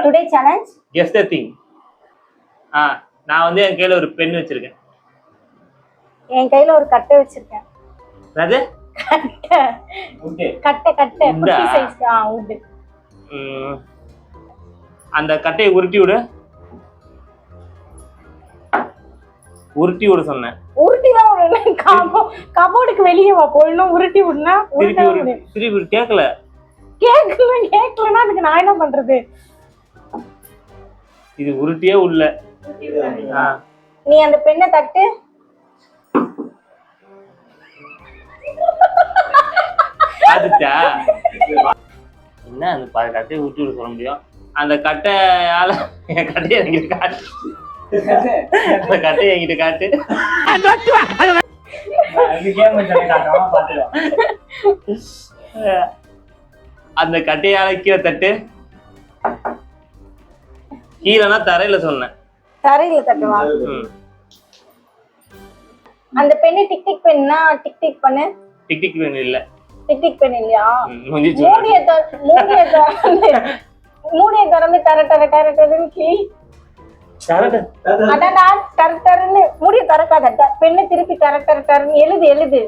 Today challenge guess the thing. நான் வந்து என் கையில ஒரு பென் வச்சிருக்கேன். என் கையில ஒரு கட்டை வச்சிருக்கேன். என்னது? கட்டை. கட்டை கட்டை குட்டி சைஸ் உட். அந்த கட்டையை உருட்டி விடு. உருட்டி விட சொன்னேன். உருட்டி தான் விடணும். கபோர்டுக்கு வெளியே வா போயிடணும். உருட்டி விடுனா திருப்பி கேட்கல. கேட்கலன்னா அதுக்கு நான் என்ன பண்றது? இது உருட்டியே உள்ள. நீ அந்த பெண்ணை தட்டு. அதுச்சா என்ன அந்த கட்டையை உருட்டி விட சொல்ல முடியும்? அந்த கட்டையால என் கட்டையை என்கிட்ட காட்டு. அந்த கட்டையை என்கிட்ட காட்டு. அந்த கட்டையால கீழே தட்டு. கீழனா தரையில சொன்னேன். தரையில தட்டுவா? அந்த பெண்ணு tick tick Penna tick tick பண்ணு. டிக் டிக் பென் இல்ல. டிக் டிக் பென் இல்லையா? மூடிய திறந்து டர டர டர டரன்னு கீ. அதான் டர டரன்னு மூடிய திறக்காத. பெண்ணு திருப்பி டர டர டரன்னு எழுது.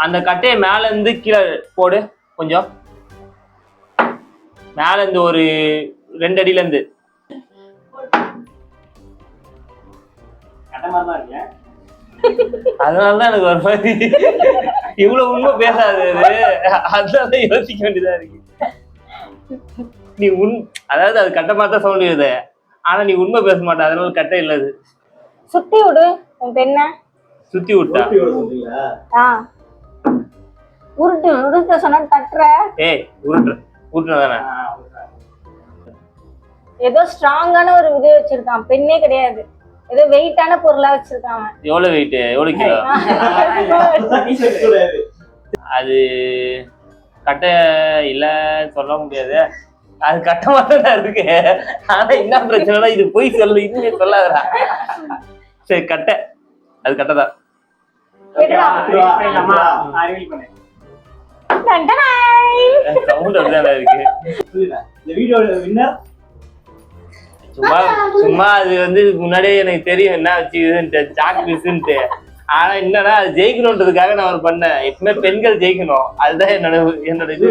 அந்த கட்டையை மேல இருந்து கீழே போடு. கொஞ்சம் மேல இருந்து ஒரு 2 அடியில இருந்து. அதனாலதான் எனக்கு ஒரு மாதிரி இவ்வளவு உண்மை பேசாது. அதனால யோசிக்க வேண்டியதா இருக்கு. நீ அதாவது அது கட்ட மாத்தான் சவுண்ட் வருது. ஆனா நீ உண்மை பேச மாட்ட. அதனால கட்டை இல்ல. அது சுத்தி விடு உன் பெண்ண. சுத்தி விட்டா உருட்டு சொன்னா தட்டுற. உருட்டுனதானே? ஏதோ ஸ்ட்ராங்கான ஒரு இது வச்சிருக்கான். பெண்ணே கிடையாது. ஏதோ வெயிட்டான பொருளா வச்சிருக்கான். எவ்வளவு வெயிட்? எவ்வளவு கிலோ? அது கட்டை இல்ல சொல்ல முடியாது. அது கட்டமா தான் இருக்கு. ஆனா என்ன பிரச்சனைனா இது போய் சொல்லு. இன்னுமே சொல்லாதடா. சரி கட்டை. அது கட்டை தான். சும்மா அது வந்து முன்னாடியே எனக்கு தெரியும் என்ன வச்சுக்கிட்டு சாக் பீஸ்ன்ட்டு. ஆனா என்னன்னா அது ஜெயிக்கணும்ன்றதுக்காக நான் பண்ணேன். எப்பவுமே பெண்கள் ஜெயிக்கணும். அதுதான் என்னோட இது.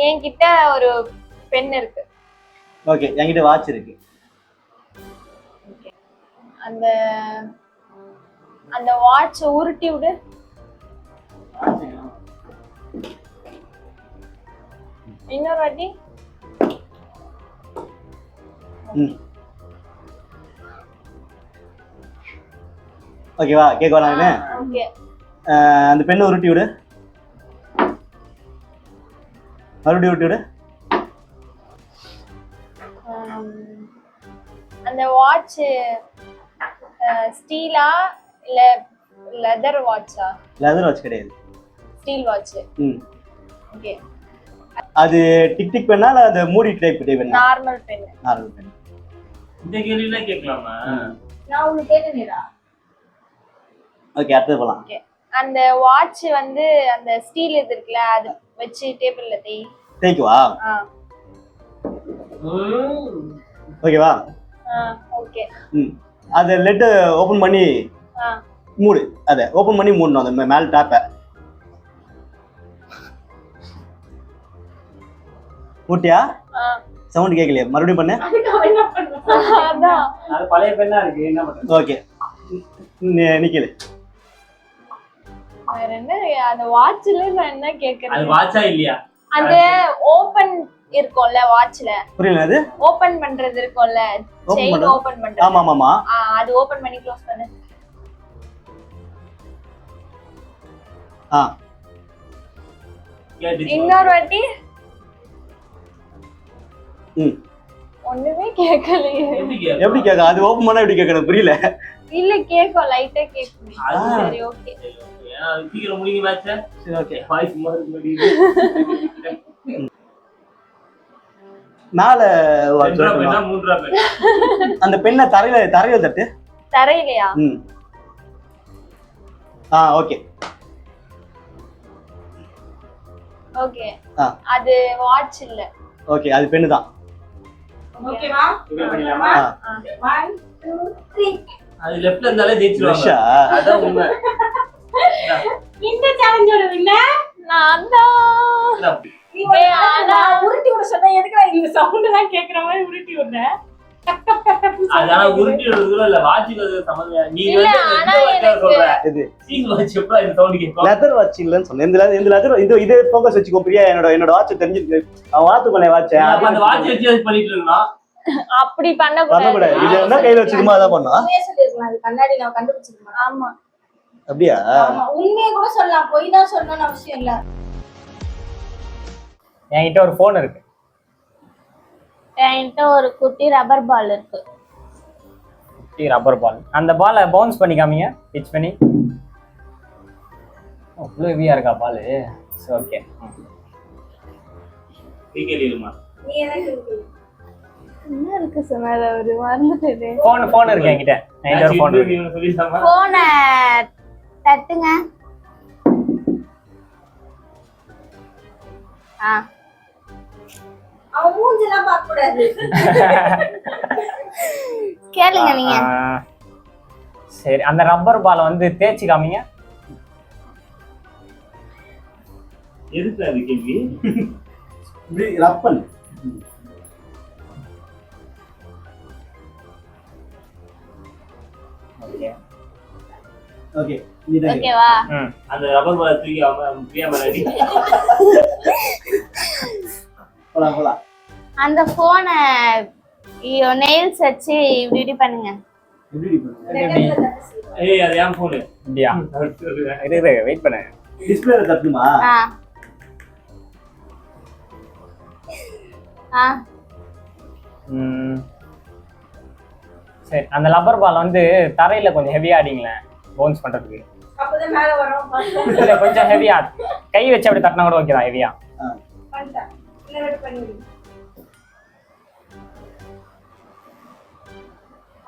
என்கிட்ட ஒரு பென் இருக்கு. ஓகே, என்கிட்ட வாட்ச் இருக்கு. அந்த வாட்ச் உருட்டி விடு. இன்னொரு வாட்டி. ஓகேவா? கேட்க வராங்க. அந்த பெண்ணை உருட்டி விடு. மறுபடியும் உருட்டி விடு. அந்த வாட்ச் ஸ்டீலா இல்ல லெதர் வாட்சா? லெதர் வாட்ச் கிடையாது. Steel watch. ஓகே. அது டிக் டிக் பென்னா இல்ல அது மூடி டைப் பென்னா? Normal pen. Normal pen. இந்த கேள்வில கேட்கலாமா? நான் உங்களுக்கு கேட்டேனேடா. ஓகே, அடுத்து போலாம். ஓகே. அந்த வாட்ச் வந்து அந்த ஸ்டீல் இது இருக்குல அது வச்சு டேபிள்ல தேய்க்குவா? ஓகேவா? ஓகே. அத லெட் ஓபன் பண்ணி மூடு. அத ஓபன் பண்ணி மூடணும். அந்த மேல் டாப்பை மூட்டியா? சவுண்ட் கேட்கலையா? மறுபடியும் பண்ணு. அது பழைய பெண்ணா இருக்கு. என்ன பண்றது? ஓகே, நிக்கல. வேற என்ன? அந்த வாட்ச்ல நான் என்ன கேக்குறேன்? அது வாட்சா இல்லையா? அந்த ஓபன் இருக்கும்ல வாட்ச்ல. புரியல. அது ஓபன் பண்றது இருக்கும்ல, செயின் ஓபன் பண்றது. ஆமா ஆமா. அது ஓபன் பண்ணி க்ளோஸ் பண்ணு. இன்னொரு வாட்டி. ஒண்ணுமே கேட்கலையே. எப்படி கேட்க? அது ஓபன் பண்ணா எப்படி கேட்கணும்? புரியல. இல்ல கேக்கும், லைட்டா கேக்கும். சரி ஓகே. சீக்கிரம் முடிங்க மேட்ச். சரி ஓகே. வாய்ஸ் மாதிரி மேல ஒரு 2 ரூபா தட்டணும். பெண்ணா 3 ரூபா பெண் அந்த பெண்ணை தரையில தட்டு. தரையிலையா? ம். ஓகே. ஓகே. ஆ. அது வாட்ச் இல்ல. ஓகே, அது பெண்ணு தான். ஓகேவா? ஓகே பண்ணிடலாமா? 1 2 3. அது லெஃப்ட்ல இருந்தாலே ஜெயிச்சிருவாங்க. விஷா. அதான் உண்மை. இந்த சேலஞ்சோட வின்னர் நான் தான். நீ ஆனா உருட்டி விட சொன்னா எதுக்குடா இந்த சவுண்ட் எல்லாம் கேக்குற மாதிரி உருட்டி விடுற? அதனால உருட்டி விடுறதுல இல்ல வாட்சிக்கு அது சம்பந்தம். நீ இல்ல, வந்து ஆனா இந்த வாட்ச் சொல்ற. இது சீல் வாட்ச் எப்ப இந்த சவுண்ட் கேக்கும்? லெதர் வாட்ச் இல்லன்னு சொன்னேன். இந்த லெதர் இது ஃபோக்கஸ் வச்சுக்கோ பிரியா. என்னோட வாட்ச் தெரிஞ்சிருக்கு. அவன் வாத்துக்குள்ள வாட்ச். அப்ப அந்த வாட்ச் வச்சு அது பண்ணிட்டு இருக்கணும். அப்படி பண்ண பண்ண கூடாது. இது என்ன கையில வச்சுக்குமா அதான் பண்ணா. உண்மையே சொல்லிருக்கலாம். அது கண்ணாடி நான் கண்டுபிடிச்சிருக்கேன். ஆமா. அப்படியா? ஆமா, உண்மையே கூட சொல்லலாம். பொய் தான் சொல்லணும்னு அவசியம் இல்ல. என்கிட்ட ஒரு ஃபோன் இருக்கு. என்கிட்ட ஒரு குட்டி ரப்பர் பால் இருக்கு. ரப்பர் பால். அந்த பாலை பவுன்ஸ் பண்ணி காமிங்க. பிச் பண்ணி. அவ்வளோ ஹெவியா இருக்கா பால்? ஓகே. கேக்கலியுமா? நீ என்ன கேக்குற? என்ன இருக்கு சொன்னாரு அவரு, மறந்துட்டே. ஃபோன் இருக்கு என்கிட்ட. என்கிட்ட ஒரு ஃபோன் இருக்கு. நீங்க சொல்லிடாமா? போன தட்டுங்க. அவன் மூஞ்சிலாம் பார்க்க கூடாது. கேளுங்க நீங்க. சரி, அந்த ரப்பர் பாலை வந்து தேய்ச்சி காமிங்க. எதுக்கு அது கேள்வி? இப்படி ரப்பன். ஓகே. ஓகே. நீதான். ஓகேவா? ம். அந்த ரப்பர் பால் தூக்கி அவன் பிரியா மேல அடி. போலாம். அந்த போனை நெயில்ஸ் வச்சு இப்படி இப்படி பண்ணுங்க. எப்படி பண்ணுங்க? ரெக்கத்துல தட்டு செய்யும். ஏய் அது ஏன் போன்? இப்படியா? இரு வெயிட் பண்ணு. டிஸ்பிளேல தட்டுமா? சரி, அந்த ரப்பர் பால் வந்து தரையில கொஞ்சம் ஹெவியா அடிங்களேன் பவுன்ஸ் பண்றதுக்கு. அப்பதான் மேல வரும். இல்ல கொஞ்சம் ஹெவியா கை வச்சு அப்படி தட்டினா கூட ஓகே தான் ஹெவியா. பண்ணிட்டேன். இன்னொரு பண்ணிடு.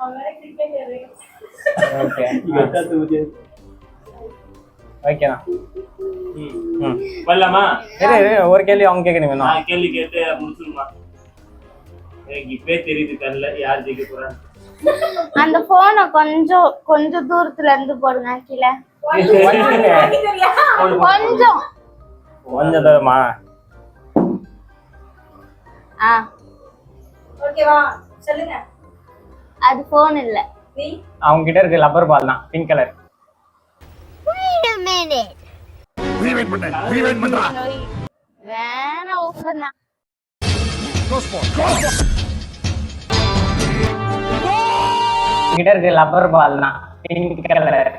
அவன் கிரிக்கெட் ஓகே. இங்க தட்டு ஊத்தி. ஓகே தான். வரலாமா? இரு ஒரு கேள்வி அவங்க கேட்கணும். நான் கேள்வி கேட்டு முடிச்சிருமா? எனக்கு இப்பே தெரியுது கண்ணுல யார் ஜெயிக்க போறாங்க. அந்த போனை கொஞ்சம் தூரத்துல இருந்து போடுங்க கீழே. கொஞ்சம் கொஞ்சம் தூரமா? ஓகேவா? சொல்லுங்க. அது போன் இல்ல. நீ அவங்க கிட்ட இருக்க ரப்பர் பால் தான், பிங்க் கலர். வேணா ஓபன் தான். கிட்ட இருக்க ரப்பர் பால் தான், பிங்க் கலர்.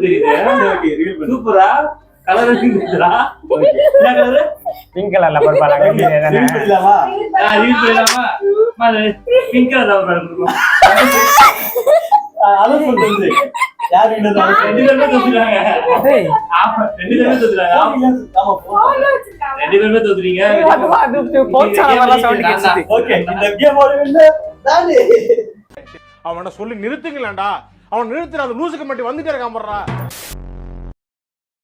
தெரியுது? சூப்பரா கலர் இருக்குடா. என்ன கலர்? பிங்க் கலர் ரப்பர் பால். அங்க தானே பண்ணிடலாமா? ரீட் பண்ணலாமா? மாது பிங்க் கலர் ரப்பர் இருக்குமா? அதான் சொல்றது. யார் வேண்டா? ரெண்டு பேருமே தோத்துறாங்க. டேய், ஆமா, ரெண்டு பேருமே தோத்துறாங்க. ஆமா, போன் வச்சிருக்காங்க. ரெண்டு பேருமே தோத்துறீங்க. அது போச்சா வரல சவுண்ட் கேட்குது. ஓகே. இந்த கேம் ஓட வேண்டாம். தானே. அவனை சொல்லி நிறுத்துங்களேன்டா. அவன் நிறுத்துற அந்த லூசுக்கு மட்டும் வந்துட்டே இருக்கான் போடுறா.